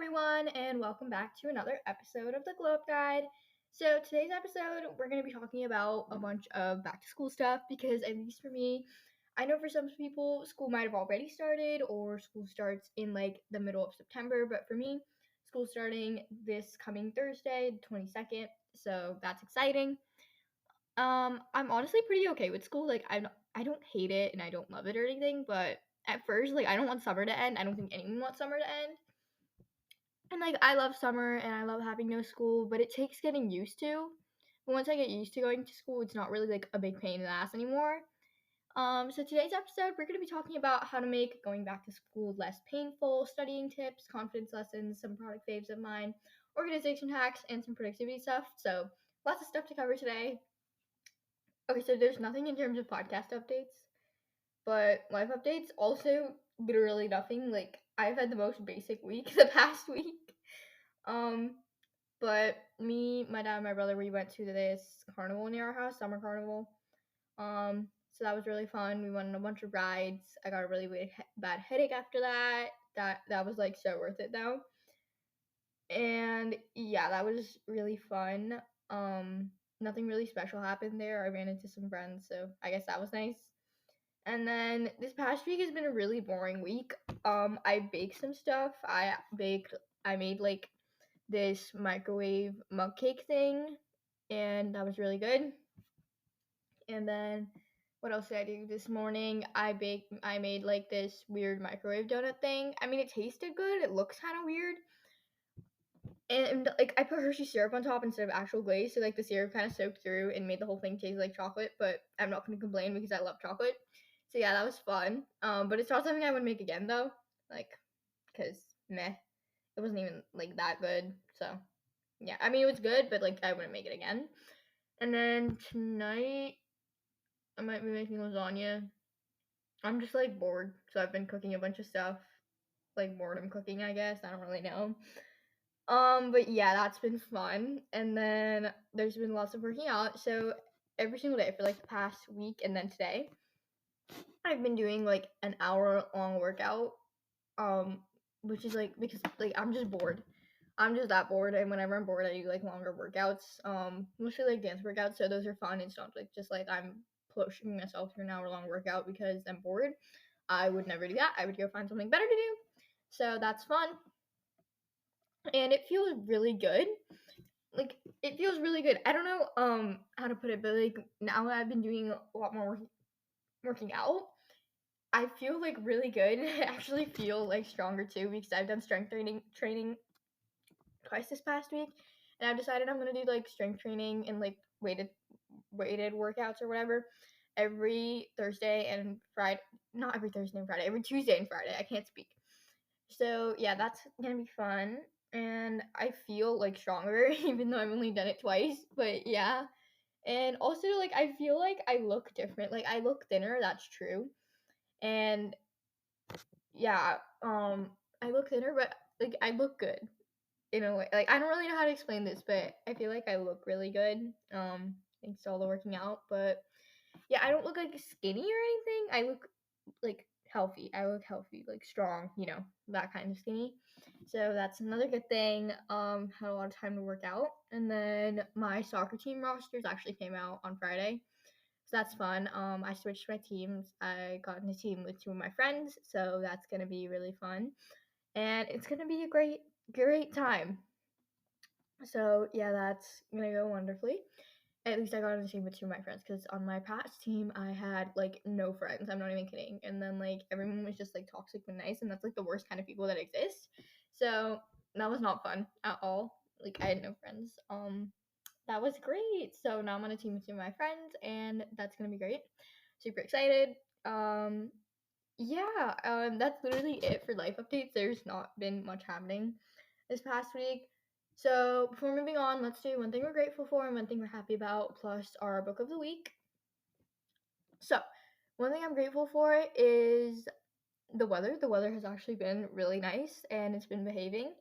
everyone, and welcome back to another episode of the Glow Up Guide. So, today's episode, we're going to be talking about a bunch of back to school stuff because, at least for me, I know for some people, school might have already started or school starts in like the middle of September, but for me, school's starting this coming Thursday, the 22nd, so that's exciting. I'm honestly pretty okay with school. Like, I don't hate it and I don't love it or anything, but at first, like, I don't want summer to end. I don't think anyone wants summer to end. And, like, I love summer and I love having no school, but it takes getting used to. But once I get used to going to school, it's not really, like, a big pain in the ass anymore. So today's episode, we're going to be talking about how to make going back to school less painful, studying tips, confidence lessons, some product faves of mine, organization hacks, and some productivity stuff. So lots of stuff to cover today. Okay, so there's nothing in terms of podcast updates, but life updates also literally nothing. Like, I've had the most basic week the past week. But me, my dad, and my brother, we went to this carnival near our house, summer carnival. So that was really fun. We went on a bunch of rides. I got a really bad headache after that. That was like so worth it though. And yeah, that was really fun. Nothing really special happened there. I ran into some friends, so I guess that was nice. And then this past week has been a really boring week. I baked some stuff. I made like this microwave mug cake thing, and that was really good. And then what else did I do this morning? I made like this weird microwave donut thing. I mean, it tasted good. It looks kind of weird. And like I put Hershey syrup on top instead of actual glaze, so like the syrup kind of soaked through and made the whole thing taste like chocolate. But I'm not gonna complain because I love chocolate. So yeah, that was fun. But it's not something I would make again though, like, cause meh, it wasn't even like that good. So yeah, I mean it was good, but like I wouldn't make it again. And then tonight I might be making lasagna. I'm just like bored, so I've been cooking a bunch of stuff, like boredom cooking, I guess. I don't really know. But yeah, that's been fun. And then there's been lots of working out. So every single day for like the past week and then today, I've been doing like an hour long workout. Which is like because like I'm just bored. I'm just that bored, and whenever I'm bored, I do like longer workouts. Mostly like dance workouts, so those are fun. It's not like just like I'm pushing myself through an hour long workout because I'm bored. I would never do that. I would go find something better to do. So that's fun. And it feels really good. Like it feels really good. I don't know how to put it, but like now that I've been doing a lot more working out, I feel like really good. I actually feel like stronger too because I've done strength training twice this past week, and I've decided I'm gonna do like strength training and like weighted workouts or whatever every Thursday and Friday. Not every Thursday and Friday. Every Tuesday and Friday. I can't speak. So yeah, that's gonna be fun, and I feel like stronger even though I've only done it twice. But yeah, and also like I feel like I look different. Like I look thinner. That's true, and yeah, I look thinner, but like I look good in a way. Like I don't really know how to explain this, but I feel like I look really good. Thanks to all the working out. But yeah, I don't look like skinny or anything. I look like healthy. I look healthy, like strong, that kind of skinny. So that's another good thing. Had a lot of time to work out. And then my soccer team rosters actually came out on Friday. So that's fun. I switched my teams. I got in a team with two of my friends, so that's gonna be really fun. And it's gonna be a great time. So yeah, that's gonna go wonderfully. At least I got on the team with two of my friends, because on my past team I had like no friends. I'm not even kidding. And then like everyone was just like toxic but nice, and that's like the worst kind of people that exist. So that was not fun at all. Like I had no friends. That was great. So now I'm on a team with two of my friends, and that's gonna be great. Super excited. Yeah, that's literally it for life updates. There's not been much happening this past week. So before moving on, let's do one thing we're grateful for and one thing we're happy about, plus our book of the week. So one thing I'm grateful for is the weather. The weather has actually been really nice, and it's been behaving,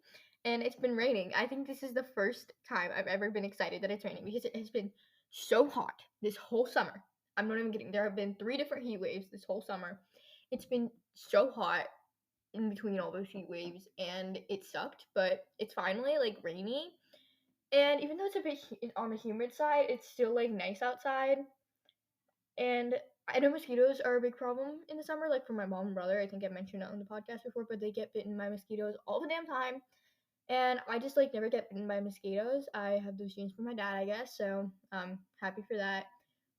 and it's been raining. I think this is the first time I've ever been excited that it's raining because it has been so hot this whole summer. I'm not even kidding. There have been 3 different heat waves this whole summer. It's been so hot. in between all those heat waves, and it sucked, but it's finally like rainy. And even though it's a bit on the humid side, it's still like nice outside. And I know mosquitoes are a big problem in the summer, like for my mom and brother. I think I mentioned it on the podcast before, but they get bitten by mosquitoes all the damn time. And I just like never get bitten by mosquitoes. I have those genes from my dad, I guess. So I'm happy for that.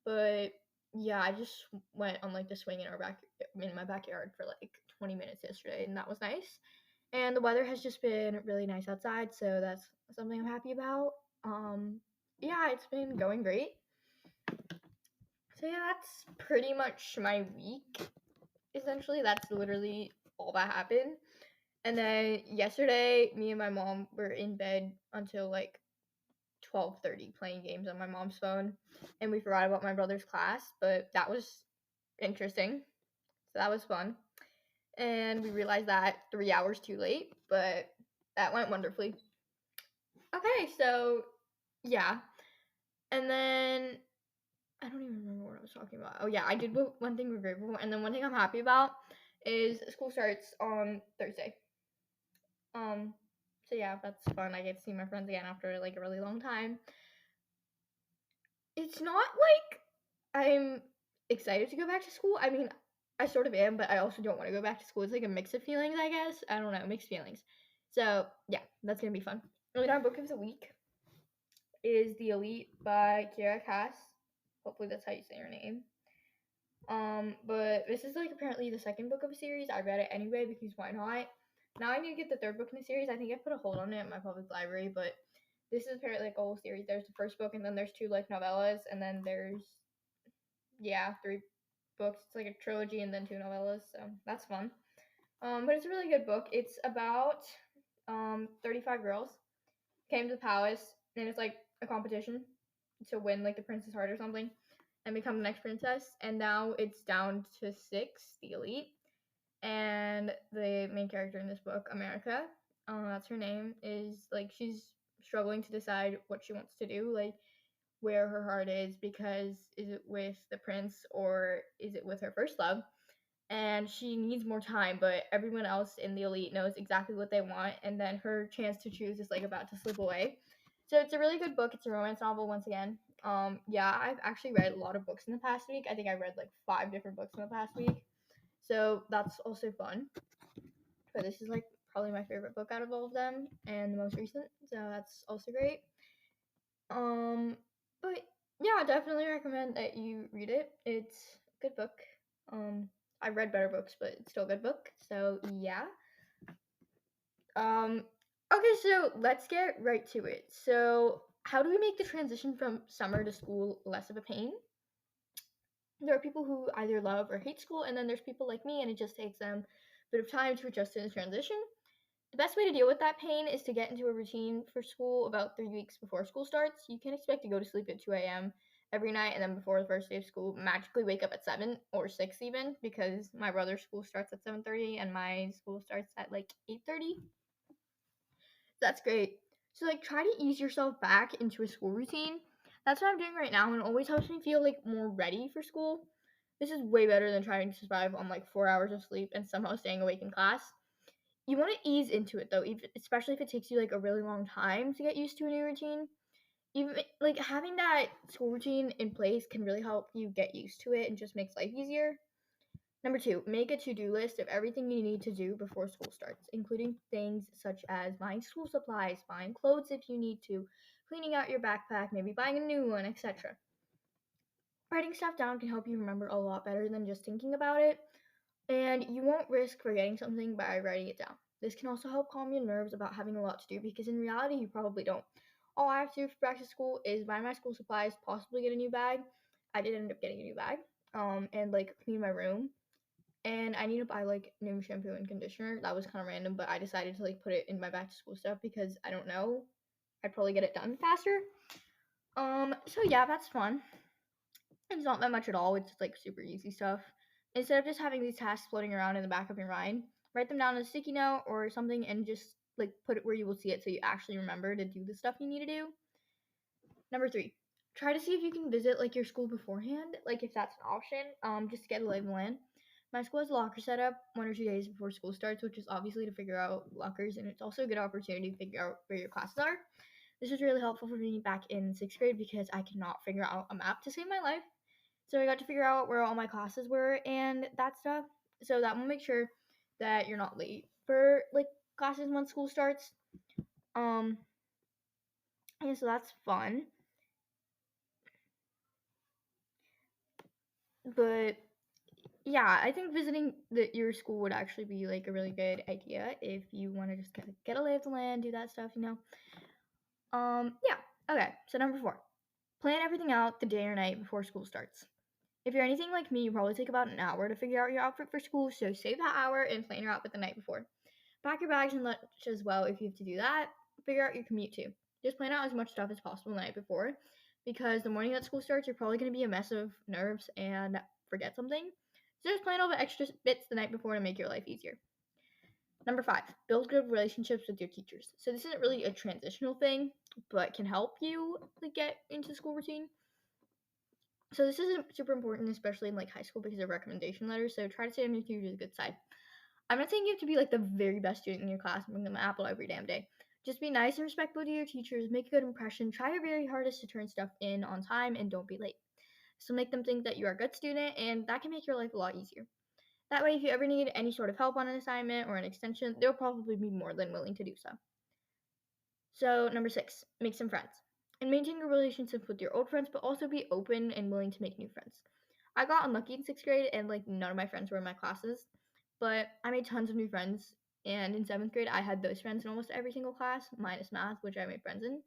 But yeah, I just went on like the swing in my backyard for like 20 minutes yesterday, and that was nice. And the weather has just been really nice outside, so that's something I'm happy about. Yeah, it's been going great. So yeah, that's pretty much my week. Essentially, that's literally all that happened. And then yesterday, me and my mom were in bed until like 12:30 playing games on my mom's phone, and we forgot about my brother's class, but that was interesting. So that was fun. And we realized that 3 hours too late, but that went wonderfully. Okay, so yeah. And then I don't even remember what I was talking about. Oh yeah, I did one thing we're grateful for, and then one thing I'm happy about is school starts on Thursday. Um, so yeah, that's fun. I get to see my friends again after like a really long time. It's not like I'm excited to go back to school. I mean, I sort of am, but I also don't want to go back to school. It's like a mix of feelings, I guess. I don't know, mixed feelings. So yeah, that's gonna be fun. And our book of the week is The Elite by Kira Cass. Hopefully that's how you say her name. But this is like apparently the second book of a series. I read it anyway because why not? Now I need to get the third book in the series. I think I put a hold on it at my public library, but this is apparently like a whole series. There's the first book, and then there's two like novellas, and then there's three books. It's like a trilogy and then two novellas, so that's fun. But it's a really good book. It's about 35 girls came to the palace, and it's like a competition to win like the prince's heart or something and become the next princess. And now it's down to 6, the elite. And the main character in this book, America, that's her name, is like she's struggling to decide what she wants to do, like where her heart is, because is it with the prince or is it with her first love? And she needs more time, but everyone else in the elite knows exactly what they want, and then her chance to choose is like about to slip away. So it's a really good book. It's a romance novel once again. Yeah, I've actually read a lot of books in the past week. I think I read like 5 different books in the past week. So that's also fun. But this is like probably my favorite book out of all of them and the most recent. So that's also great. But yeah, I definitely recommend that you read it. It's a good book. I've read better books, but it's still a good book. So yeah. Um, okay, so let's get right to it. So how do we make the transition from summer to school less of a pain? There are people who either love or hate school, and then there's people like me, and it just takes them a bit of time to adjust to the transition. The best way to deal with that pain is to get into a routine for school about 3 weeks before school starts. You can expect to go to sleep at 2 a.m. every night, and then before the first day of school, magically wake up at 7 or 6 even, because my brother's school starts at 7:30 and my school starts at like 8:30. That's great. So like try to ease yourself back into a school routine. That's what I'm doing right now, and it always helps me feel like more ready for school. This is way better than trying to survive on like 4 hours of sleep and somehow staying awake in class. You want to ease into it though, even, especially if it takes you like a really long time to get used to a new routine. Even like having that school routine in place can really help you get used to it and just makes life easier. Number 2, make a to-do list of everything you need to do before school starts, including things such as buying school supplies, buying clothes if you need to, cleaning out your backpack, maybe buying a new one, etc. Writing stuff down can help you remember a lot better than just thinking about it, and you won't risk forgetting something by writing it down. This can also help calm your nerves about having a lot to do, because in reality, you probably don't. All I have to do for back to school is buy my school supplies, possibly get a new bag. I did end up getting a new bag, and like clean my room. And I need to buy like new shampoo and conditioner. That was kind of random, but I decided to like put it in my back to school stuff because I don't know, I'd probably get it done faster. So yeah, that's fun. It's not that much at all. It's just like super easy stuff. Instead of just having these tasks floating around in the back of your mind, write them down on a sticky note or something and just like put it where you will see it so you actually remember to do the stuff you need to do. Number 3, try to see if you can visit like your school beforehand, like if that's an option, just to get a lay of the land. My school has a locker set up 1 or 2 days before school starts, which is obviously to figure out lockers, and it's also a good opportunity to figure out where your classes are. This was really helpful for me back in 6th grade because I could not figure out a map to save my life. So I got to figure out where all my classes were and that stuff. So that will make sure that you're not late for like classes when school starts. And so that's fun. But yeah, I think visiting your school would actually be like a really good idea if you want to just kind of get a lay of the land, do that stuff, Yeah. Okay. So number 4, plan everything out the day or night before school starts. If you're anything like me, you probably take about an hour to figure out your outfit for school, so save that hour and plan your outfit the night before. Pack your bags and lunch as well if you have to do that. Figure out your commute too. Just plan out as much stuff as possible the night before, because the morning that school starts, you're probably going to be a mess of nerves and forget something. So just plan all the extra bits the night before to make your life easier. Number 5, build good relationships with your teachers. So this isn't really a transitional thing, but can help you like get into school routine. So this isn't super important, especially in like high school because of recommendation letters. So try to stay on your teacher's good side. I'm not saying you have to be like the very best student in your class and bring them an apple every damn day. Just be nice and respectful to your teachers, make a good impression, try your very hardest to turn stuff in on time, and don't be late. So make them think that you are a good student, and that can make your life a lot easier. That way, if you ever need any sort of help on an assignment or an extension, they'll probably be more than willing to do so. So, number 6, make some friends. And maintain your relationships with your old friends, but also be open and willing to make new friends. I got unlucky in 6th grade, and like none of my friends were in my classes, but I made tons of new friends. And in 7th grade, I had those friends in almost every single class, minus math, which I made friends in.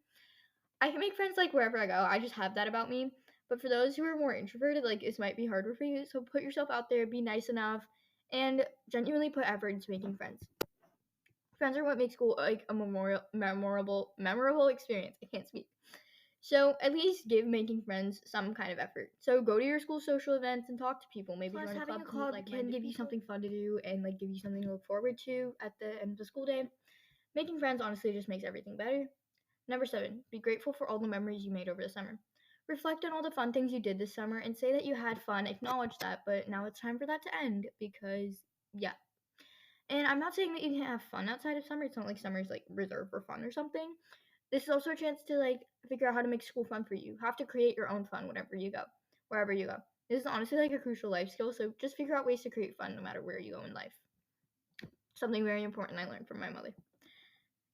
I can make friends like wherever I go. I just have that about me. But for those who are more introverted, like this might be harder for you. So put yourself out there, be nice enough, and genuinely put effort into making friends. Friends are what makes school like a memorable experience. I can't speak. So at least give making friends some kind of effort. So go to your school social events and talk to people. Maybe Plus, join a having club. a club Can give you something fun to do and like give you something to look forward to at the end of the school day. Making friends honestly just makes everything better. Number 7, be grateful for all the memories you made over the summer. Reflect on all the fun things you did this summer and say that you had fun. Acknowledge that, but now it's time for that to end because yeah. And I'm not saying that you can't have fun outside of summer. It's not like summer's like reserved for fun or something. This is also a chance to like figure out how to make school fun for you. You have to create your own fun wherever you go. This is honestly like a crucial life skill, so just figure out ways to create fun no matter where you go in life. Something very important I learned from my mother.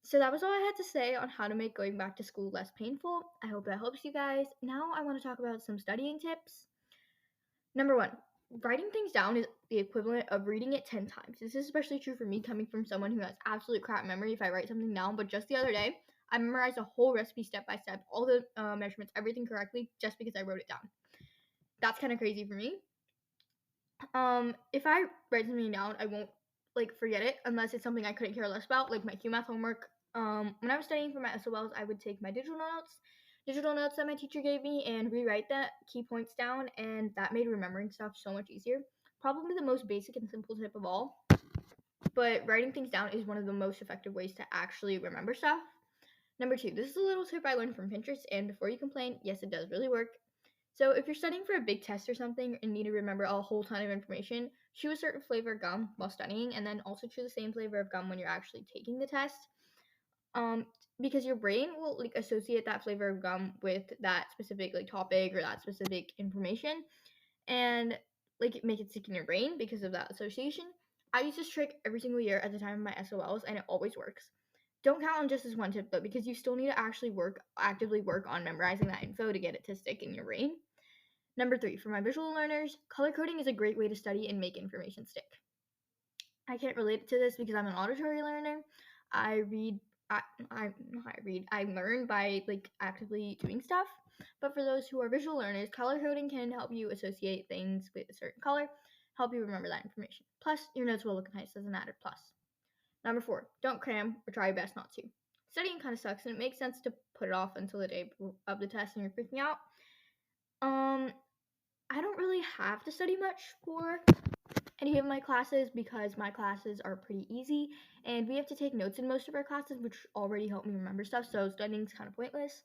So that was all I had to say on how to make going back to school less painful. I hope that helps you guys. Now I want to talk about some studying tips. Number 1, writing things down is the equivalent of reading it 10 times. This is especially true for me coming from someone who has absolute crap memory if I write something down, but just the other day, I memorized a whole recipe step by step, all the measurements, everything correctly, just because I wrote it down. That's kind of crazy for me. If I write something down, I won't like forget it unless it's something I couldn't care less about, like my Q math homework. When I was studying for my SOLs, I would take my digital notes that my teacher gave me, and rewrite the key points down, and that made remembering stuff so much easier. Probably the most basic and simple tip of all, but writing things down is one of the most effective ways to actually remember stuff. Number 2, this is a little tip I learned from Pinterest, and before you complain, yes, it does really work. So if you're studying for a big test or something and need to remember a whole ton of information, chew a certain flavor of gum while studying, and then also chew the same flavor of gum when you're actually taking the test. Because your brain will like associate that flavor of gum with that specific like topic or that specific information, and like make it stick in your brain because of that association. I use this trick every single year at the time of my SOLs, and it always works. Don't count on just this one tip though, because you still need to actually actively work on memorizing that info to get it to stick in your brain. Number 3, for my visual learners, color coding is a great way to study and make information stick. I can't relate to this because I'm an auditory learner. I learn by like actively doing stuff. But for those who are visual learners, color coding can help you associate things with a certain color, help you remember that information. Plus, your notes will look nice as an added plus. Number 4, don't cram or try your best not to. Studying kind of sucks, and it makes sense to put it off until the day of the test and you're freaking out. I don't really have to study much for any of my classes because my classes are pretty easy, and we have to take notes in most of our classes, which already help me remember stuff, so studying is kind of pointless.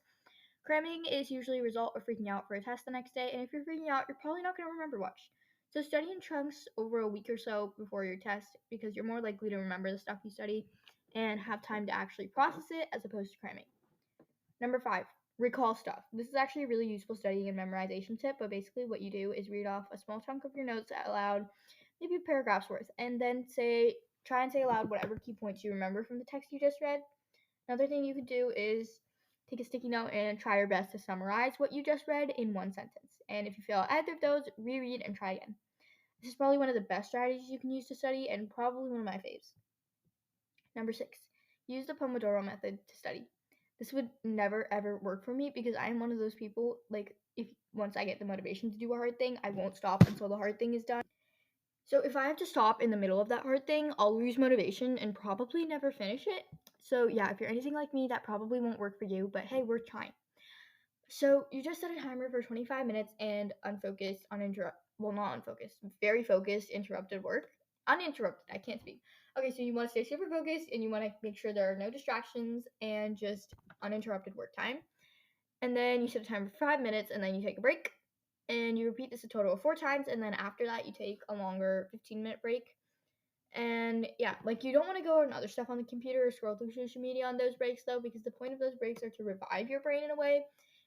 Cramming is usually a result of freaking out for a test the next day, and if you're freaking out, you're probably not going to remember much. So study in chunks over a week or so before your test because you're more likely to remember the stuff you study and have time to actually process it as opposed to cramming. Number 5, recall stuff. This is actually a really useful studying and memorization tip, but basically what you do is read off a small chunk of your notes out loud, maybe a paragraph's worth, and then try and say aloud whatever key points you remember from the text you just read. Another thing you could do is take a sticky note and try your best to summarize what you just read in one sentence. And if you fail either of those, reread and try again. This is probably one of the best strategies you can use to study and probably one of my faves. Number 6, use the Pomodoro method to study. This would never ever work for me because I am one of those people, like, if once I get the motivation to do a hard thing, I won't stop until the hard thing is done. So if I have to stop in the middle of that hard thing, I'll lose motivation and probably never finish it. So yeah, if you're anything like me, that probably won't work for you, but hey, worth trying. So you just set a timer for 25 minutes and unfocused, not unfocused, very focused, interrupted work. Uninterrupted, I can't speak. Okay, so you want to stay super focused and you want to make sure there are no distractions and just uninterrupted work time. And then you set a timer for 5 minutes and then you take a break. And you repeat this a total of 4 times. And then after that, you take a longer 15-minute break. And yeah, like you don't want to go on other stuff on the computer or scroll through social media on those breaks though, because the point of those breaks are to revive your brain in a way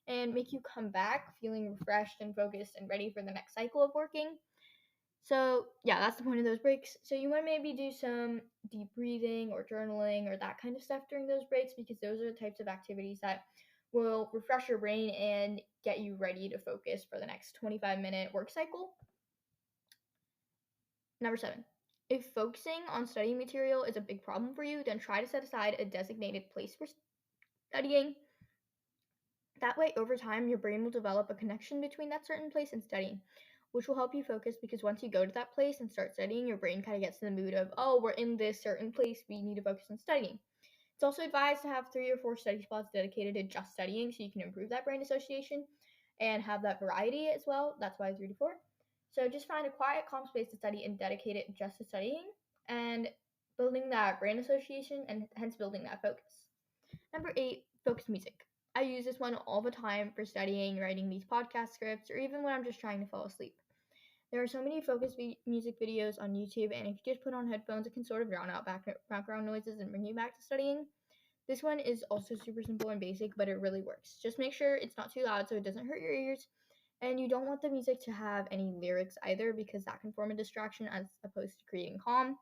and make you come back feeling refreshed and focused and ready for the next cycle of working. So yeah, that's the point of those breaks. So you want to maybe do some deep breathing or journaling or that kind of stuff during those breaks because those are the types of activities that will refresh your brain and get you ready to focus for the next 25-minute work cycle. Number 7, if focusing on studying material is a big problem for you, then try to set aside a designated place for studying. That way, over time, your brain will develop a connection between that certain place and studying, which will help you focus because once you go to that place and start studying, your brain kind of gets in the mood of, oh, we're in this certain place, we need to focus on studying. It's also advised to have 3 or 4 study spots dedicated to just studying so you can improve that brain association and have that variety as well. That's why 3 to 4. So just find a quiet, calm space to study and dedicate it just to studying and building that brain association and hence building that focus. Number 8, focus music. I use this one all the time for studying, writing these podcast scripts, or even when I'm just trying to fall asleep. There are so many focus music videos on YouTube, and if you just put on headphones, it can sort of drown out background noises and bring you back to studying. This one is also super simple and basic, but it really works. Just make sure it's not too loud so it doesn't hurt your ears, and you don't want the music to have any lyrics either because that can form a distraction as opposed to creating calm.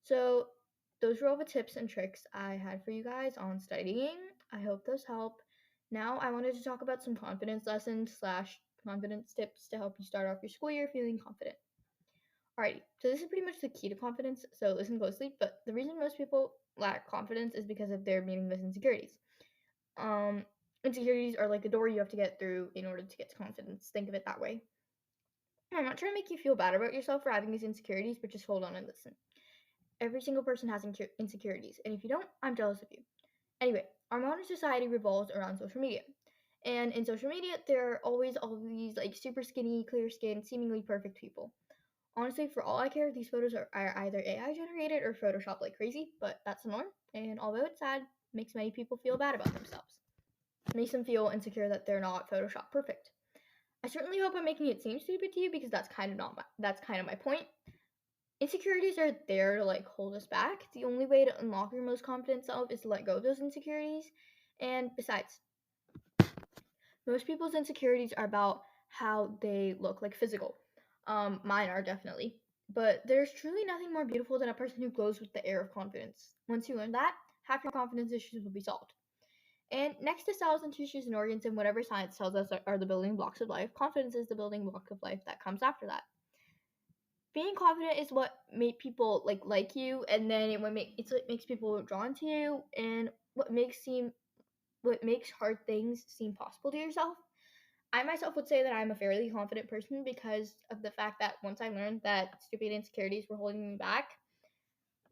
So those were all the tips and tricks I had for you guys on studying. I hope those help. Now I wanted to talk about some confidence lessons / confidence tips to help you start off your school year feeling confident. Alrighty, so this is pretty much the key to confidence, so listen closely, but the reason most people lack confidence is because of their meaningless insecurities. Insecurities are like a door you have to get through in order to get to confidence. Think of it that way. I'm not trying to make you feel bad about yourself for having these insecurities, but just hold on and listen. Every single person has insecurities, and if you don't, I'm jealous of you. Anyway, our modern society revolves around social media. And in social media, there are always all these like super skinny, clear skinned, seemingly perfect people. Honestly, for all I care, these photos are either AI generated or photoshopped like crazy, but that's the norm. And although it's sad, it makes many people feel bad about themselves. It makes them feel insecure that they're not Photoshop perfect. I certainly hope I'm making it seem stupid to you because that's kind of my point. Insecurities are there to like hold us back. The only way to unlock your most confident self is to let go of those insecurities. And besides, most people's insecurities are about how they look, like physical. Mine are definitely. But there's truly nothing more beautiful than a person who glows with the air of confidence. Once you learn that, half your confidence issues will be solved. And next to cells and tissues and organs and whatever science tells us are the building blocks of life, confidence is the building block of life that comes after that. Being confident is what makes people like you, and then it makes people drawn to you, and what makes hard things seem possible to yourself. I myself would say that I'm a fairly confident person because of the fact that once I learned that stupid insecurities were holding me back,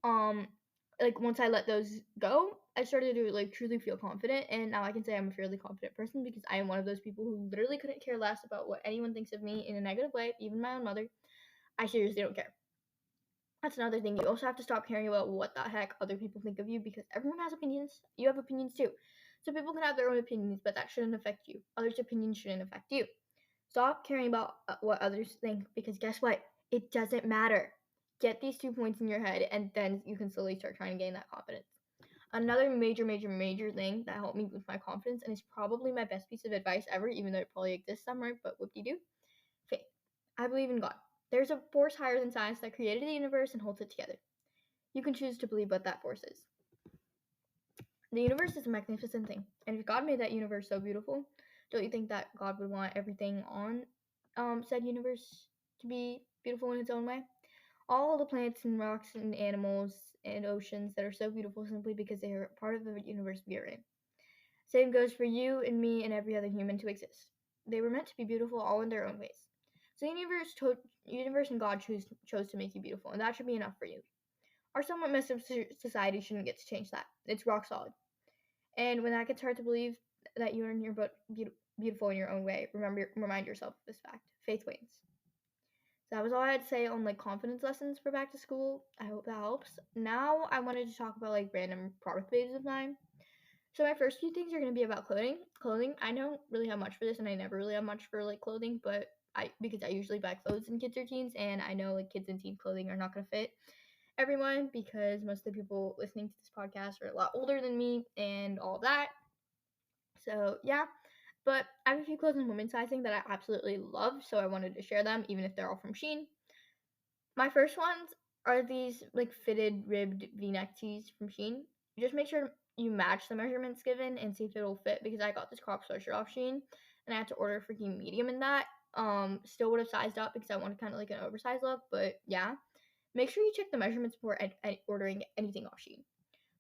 once I let those go, I started to truly feel confident, and now I can say I'm a fairly confident person because I am one of those people who literally couldn't care less about what anyone thinks of me in a negative way, even my own mother. I seriously don't care. That's another thing. You also have to stop caring about what the heck other people think of you because everyone has opinions. You have opinions too. So people can have their own opinions, but that shouldn't affect you. Others' opinions shouldn't affect you. Stop caring about what others think because guess what? It doesn't matter. Get these 2 points in your head, and then you can slowly start trying to gain that confidence. Another major thing that helped me boost my confidence, and is probably my best piece of advice ever, even though it probably exists somewhere, but whoop-de-doo, faith. I believe in God. There's a force higher than science that created the universe and holds it together. You can choose to believe what that force is. The universe is a magnificent thing, and if God made that universe so beautiful, don't you think that God would want everything on said universe to be beautiful in its own way? All the plants and rocks and animals and oceans that are so beautiful simply because they are part of the universe we are in. Same goes for you and me and every other human to exist. They were meant to be beautiful all in their own ways. So the universe and God chose to make you beautiful, and that should be enough for you. Our somewhat messed up society shouldn't get to change that. It's rock solid. And when that gets hard to believe that you and your beautiful in your own way, remind yourself of this fact. Faith wins. So that was all I had to say on like confidence lessons for back to school. I hope that helps. Now I wanted to talk about like random product faves of mine. So my first few things are going to be about clothing. I don't really have much for this, and I never really have much for like clothing, but because I usually buy clothes in kids or teens, and I know like kids and teen clothing are not going to fit everyone because most of the people listening to this podcast are a lot older than me and all of that. So yeah, but I have a few clothes in women's sizing that I absolutely love, so I wanted to share them, even if they're all from Shein. My first ones are these like fitted ribbed V-neck tees from Shein. Just make sure you match the measurements given and see if it'll fit, because I got this crop sweatshirt off Shein and I had to order a freaking medium in that. Still would have sized up because I wanted kind of like an oversized look, but yeah. Make sure you check the measurements before ordering anything off Shein.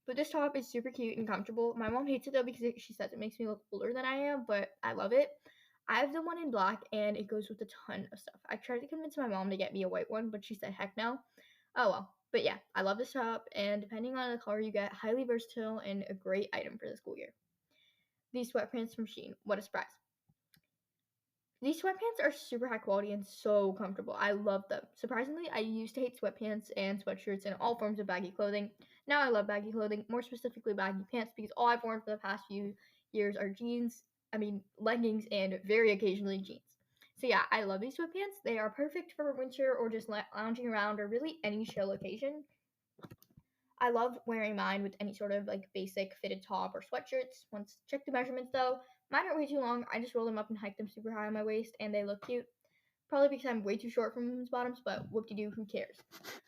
But this top is super cute and comfortable. My mom hates it though because she says it makes me look older than I am, but I love it. I have the one in black and it goes with a ton of stuff. I tried to convince my mom to get me a white one, but she said heck no. Oh well. But yeah, I love this top, and depending on the color you get, highly versatile and a great item for the school year. These sweatpants from Shein, what a surprise. These sweatpants are super high quality and so comfortable. I love them. Surprisingly, I used to hate sweatpants and sweatshirts and all forms of baggy clothing. Now I love baggy clothing, more specifically baggy pants, because all I've worn for the past few years are leggings, and very occasionally jeans. So yeah, I love these sweatpants. They are perfect for winter or just lounging around or really any chill occasion. I love wearing mine with any sort of like basic fitted top or sweatshirts. Once check the measurements though, mine aren't way too long. I just roll them up and hike them super high on my waist, and they look cute. Probably because I'm way too short for women's bottoms, but whoop-de-doo, who cares?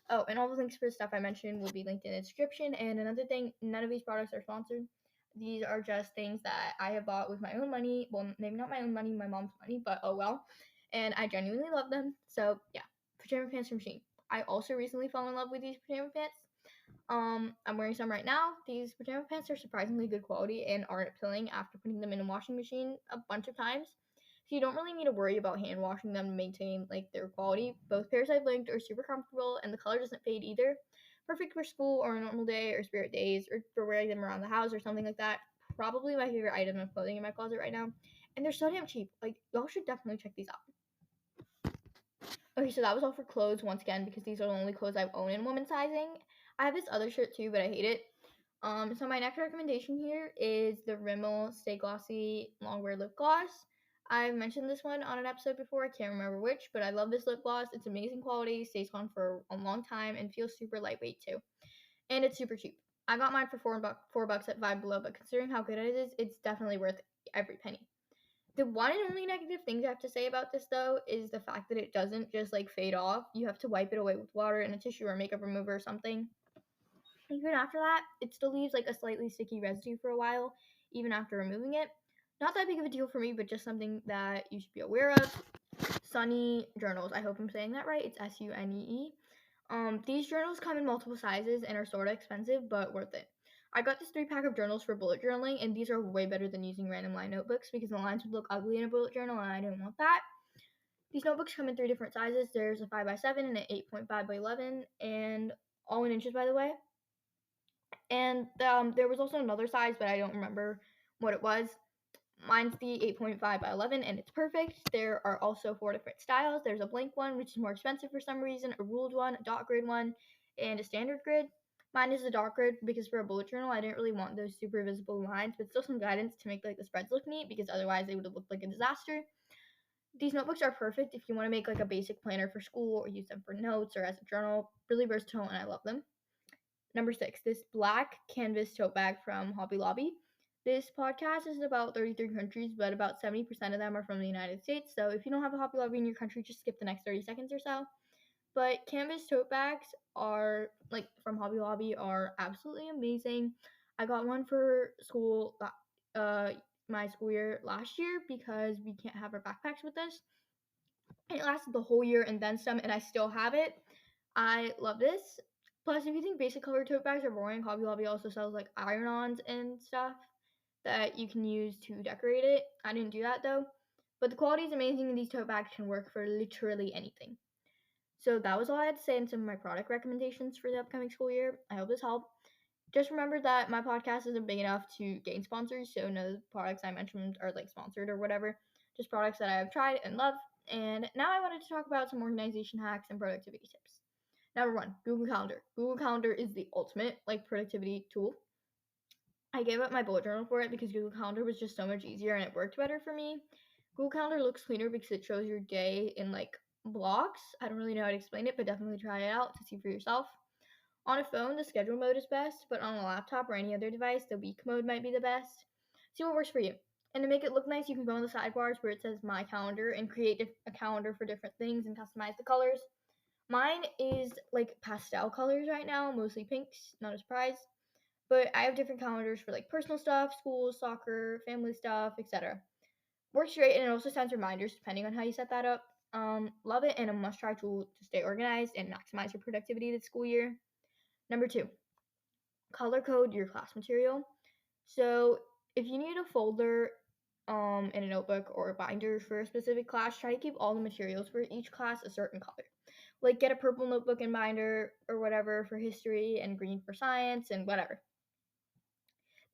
Oh, and all the links for the stuff I mentioned will be linked in the description. And another thing, none of these products are sponsored. These are just things that I have bought with my own money. Well, maybe not my own money, my mom's money, but oh well. And I genuinely love them. So yeah, pajama pants from Shein. I also recently fell in love with these pajama pants. I'm wearing some right now. These pajama pants are surprisingly good quality and aren't peeling after putting them in a washing machine a bunch of times. So you don't really need to worry about hand washing them to maintain like their quality. Both pairs I've linked are super comfortable, and the color doesn't fade either. Perfect for school or a normal day or spirit days, or for wearing them around the house or something like that. Probably my favorite item of clothing in my closet right now. And they're so damn cheap. Like, y'all should definitely check these out. Okay, so that was all for clothes once again, because these are the only clothes I've owned in women's sizing. I have this other shirt too, but I hate it. So my next recommendation here is the Rimmel Stay Glossy Longwear Lip Gloss. I've mentioned this one on an episode before, I can't remember which, but I love this lip gloss. It's amazing quality, stays on for a long time, and feels super lightweight too. And it's super cheap. I got mine for $4 at Five Below, but considering how good it is, it's definitely worth every penny. The one and only negative thing I have to say about this though is the fact that it doesn't just like fade off. You have to wipe it away with water and a tissue or makeup remover or something. Even after that, it still leaves like a slightly sticky residue for a while, even after removing it. Not that big of a deal for me, but just something that you should be aware of. Sunny journals. I hope I'm saying that right. It's Sunee. These journals come in multiple sizes and are sort of expensive, but worth it. I got this 3-pack of journals for bullet journaling, and these are way better than using random line notebooks because the lines would look ugly in a bullet journal, and I didn't want that. These notebooks come in 3 different sizes. There's a 5x7 and an 8.5x11, and all in inches, by the way. And there was also another size, but I don't remember what it was. Mine's the 8.5x11, and it's perfect. There are also 4 different styles. There's a blank one, which is more expensive for some reason, a ruled one, a dot grid one, and a standard grid. Mine is a dot grid because for a bullet journal, I didn't really want those super visible lines, but still some guidance to make like the spreads look neat, because otherwise they would have looked like a disaster. These notebooks are perfect if you want to make like a basic planner for school or use them for notes or as a journal. Really versatile, and I love them. Number 6, this black canvas tote bag from Hobby Lobby. This podcast is about 33 countries, but about 70% of them are from the United States. So if you don't have a Hobby Lobby in your country, just skip the next 30 seconds or so. But canvas tote bags are like from Hobby Lobby are absolutely amazing. I got one for school, my school year last year because we can't have our backpacks with us. And it lasted the whole year and then some, and I still have it. I love this. Plus, if you think basic color tote bags are boring, Hobby Lobby also sells like iron-ons and stuff that you can use to decorate it. I didn't do that though. But the quality is amazing, and these tote bags can work for literally anything. So that was all I had to say in some of my product recommendations for the upcoming school year. I hope this helped. Just remember that my podcast isn't big enough to gain sponsors, so no products I mentioned are like sponsored or whatever. Just products that I've tried and love. And now I wanted to talk about some organization hacks and productivity tips. Number 1, Google Calendar. Google Calendar is the ultimate like productivity tool. I gave up my bullet journal for it because Google Calendar was just so much easier and it worked better for me. Google Calendar looks cleaner because it shows your day in like blocks. I don't really know how to explain it, but definitely try it out to see for yourself. On a phone, the schedule mode is best, but on a laptop or any other device, the week mode might be the best. See what works for you. And to make it look nice, you can go on the sidebars where it says My Calendar and create a calendar for different things and customize the colors. Mine is like pastel colors right now, mostly pinks, not a surprise. But I have different calendars for like personal stuff, school, soccer, family stuff, etc. Works great, and it also sends reminders depending on how you set that up. Love it, and a must-try tool to stay organized and maximize your productivity this school year. Number 2, color code your class material. So if you need a folder in a notebook or a binder for a specific class, try to keep all the materials for each class a certain color. Like get a purple notebook and binder or whatever for history and green for science and whatever.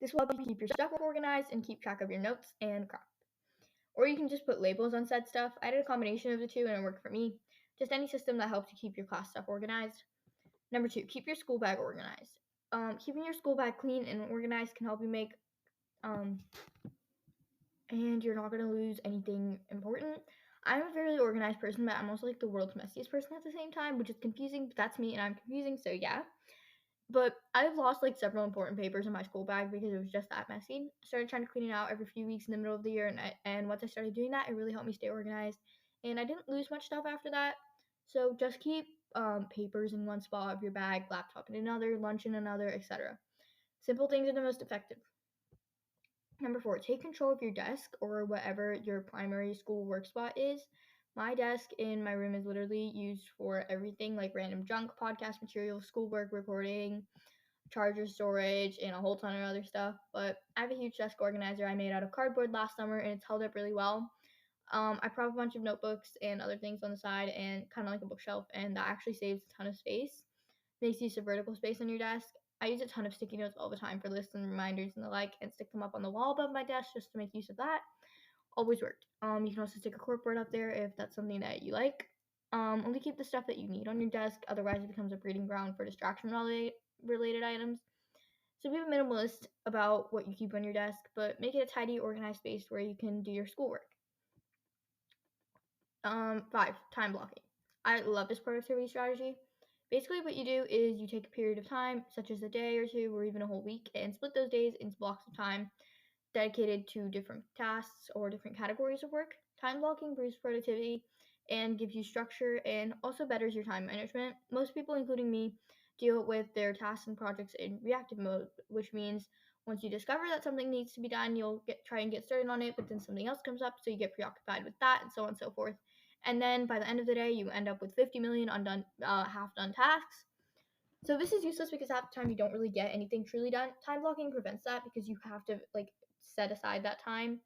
This will help you keep your stuff organized and keep track of your notes and crap. Or you can just put labels on said stuff. I did a combination of the two and it worked for me. Just any system that helps you keep your class stuff organized. Number 2, keep your school bag organized. Keeping your school bag clean and organized can help you make and you're not going to lose anything important. I'm a fairly organized person, but I'm also like the world's messiest person at the same time, which is confusing, but that's me and I'm confusing, so yeah. But I've lost like several important papers in my school bag because it was just that messy. I started trying to clean it out every few weeks in the middle of the year, and once I started doing that, it really helped me stay organized. And I didn't lose much stuff after that. So just keep papers in one spot of your bag, laptop in another, lunch in another, etc. Simple things are the most effective. Number 4, take control of your desk or whatever your primary school work spot is. My desk in my room is literally used for everything like random junk, podcast material, schoolwork, recording, charger storage, and a whole ton of other stuff. But I have a huge desk organizer I made out of cardboard last summer, and it's held up really well. I prop a bunch of notebooks and other things on the side and kind of like a bookshelf, and that actually saves a ton of space. Makes use of vertical space on your desk. I use a ton of sticky notes all the time for lists and reminders and the like, and stick them up on the wall above my desk just to make use of that. Always worked. You can also stick a corkboard up there if that's something that you like. Only keep the stuff that you need on your desk, otherwise it becomes a breeding ground for distraction related items. So be a minimalist about what you keep on your desk, but make it a tidy, organized space where you can do your schoolwork. 5, time blocking. I love this productivity strategy. Basically, what you do is you take a period of time, such as a day or two, or even a whole week, and split those days into blocks of time dedicated to different tasks or different categories of work. Time blocking boosts productivity and gives you structure and also betters your time management. Most people, including me, deal with their tasks and projects in reactive mode, which means once you discover that something needs to be done, you'll try and get started on it, but then something else comes up, so you get preoccupied with that, and so on and so forth. And then by the end of the day, you end up with 50 million undone, half-done tasks. So this is useless because half the time you don't really get anything truly done. Time blocking prevents that because you have to like set aside that time.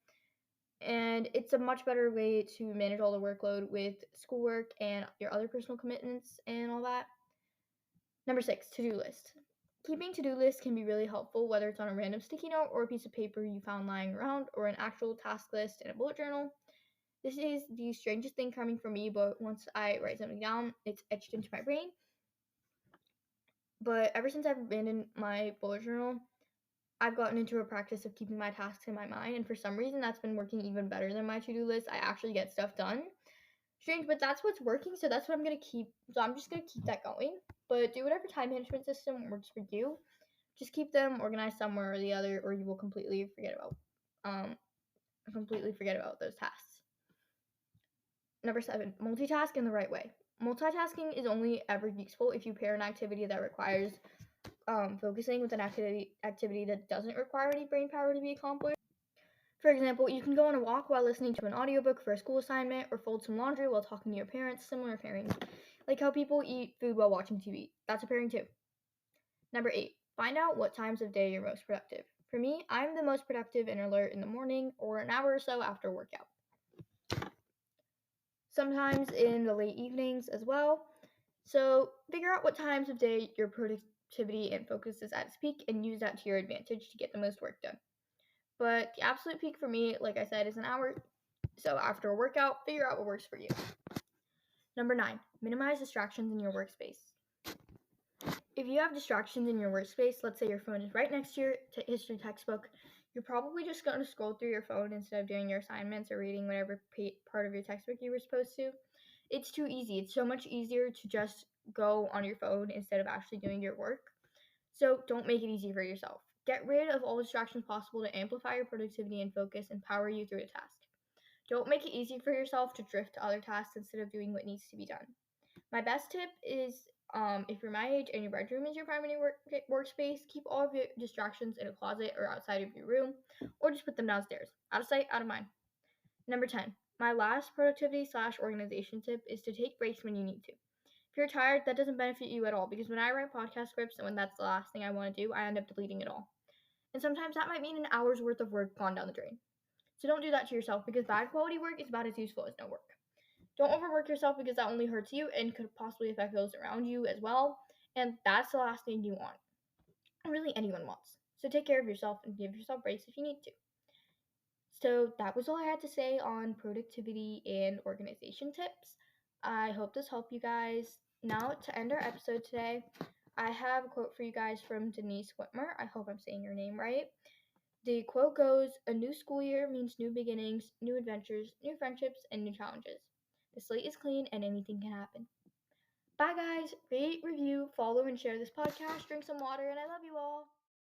And it's a much better way to manage all the workload with schoolwork and your other personal commitments and all that. Number 6, to-do list. Keeping to-do lists can be really helpful, whether it's on a random sticky note or a piece of paper you found lying around or an actual task list in a bullet journal. This is the strangest thing coming from me, but once I write something down, it's etched into my brain. But ever since I've abandoned my bullet journal, I've gotten into a practice of keeping my tasks in my mind, and for some reason that's been working even better than my to-do list. I actually get stuff done. Strange, but that's what's working, so that's what I'm gonna keep. So I'm just gonna keep that going. But do whatever time management system works for you. Just keep them organized somewhere or the other, or you will completely forget about those tasks. Number 7, multitask in the right way. Multitasking is only ever useful if you pair an activity that requires focusing with an activity that doesn't require any brain power to be accomplished. For example, you can go on a walk while listening to an audiobook for a school assignment, or fold some laundry while talking to your parents. Similar pairings, like how people eat food while watching TV. That's a pairing too. Number 8, find out what times of day you're most productive. For me, I'm the most productive and alert in the morning or an hour or so after workout. Sometimes in the late evenings as well. So figure out what times of day your productivity and focus is at its peak and use that to your advantage to get the most work done. But the absolute peak for me, like I said, is an hour. So after a workout, figure out what works for you. Number 9, minimize distractions in your workspace. If you have distractions in your workspace, let's say your phone is right next to your history textbook, you're probably just going to scroll through your phone instead of doing your assignments or reading whatever part of your textbook you were supposed to. It's too easy. It's so much easier to just go on your phone instead of actually doing your work. So don't make it easy for yourself. Get rid of all distractions possible to amplify your productivity and focus and power you through a task. Don't make it easy for yourself to drift to other tasks instead of doing what needs to be done. My best tip is if you're my age and your bedroom is your primary workspace, keep all of your distractions in a closet or outside of your room, or just put them downstairs. Out of sight, out of mind. Number 10, my last productivity/organization tip is to take breaks when you need to. If you're tired, that doesn't benefit you at all, because when I write podcast scripts and when that's the last thing I want to do, I end up deleting it all. And sometimes that might mean an hour's worth of work gone down the drain. So don't do that to yourself, because bad quality work is about as useful as no work. Don't overwork yourself, because that only hurts you and could possibly affect those around you as well. And that's the last thing you want. Really, anyone wants. So take care of yourself and give yourself breaks if you need to. So that was all I had to say on productivity and organization tips. I hope this helped you guys. Now, to end our episode today, I have a quote for you guys from Denise Whitmer. I hope I'm saying your name right. The quote goes, "A new school year means new beginnings, new adventures, new friendships, and new challenges. The slate is clean and anything can happen." Bye, guys. Rate, review, follow, and share this podcast. Drink some water, and I love you all.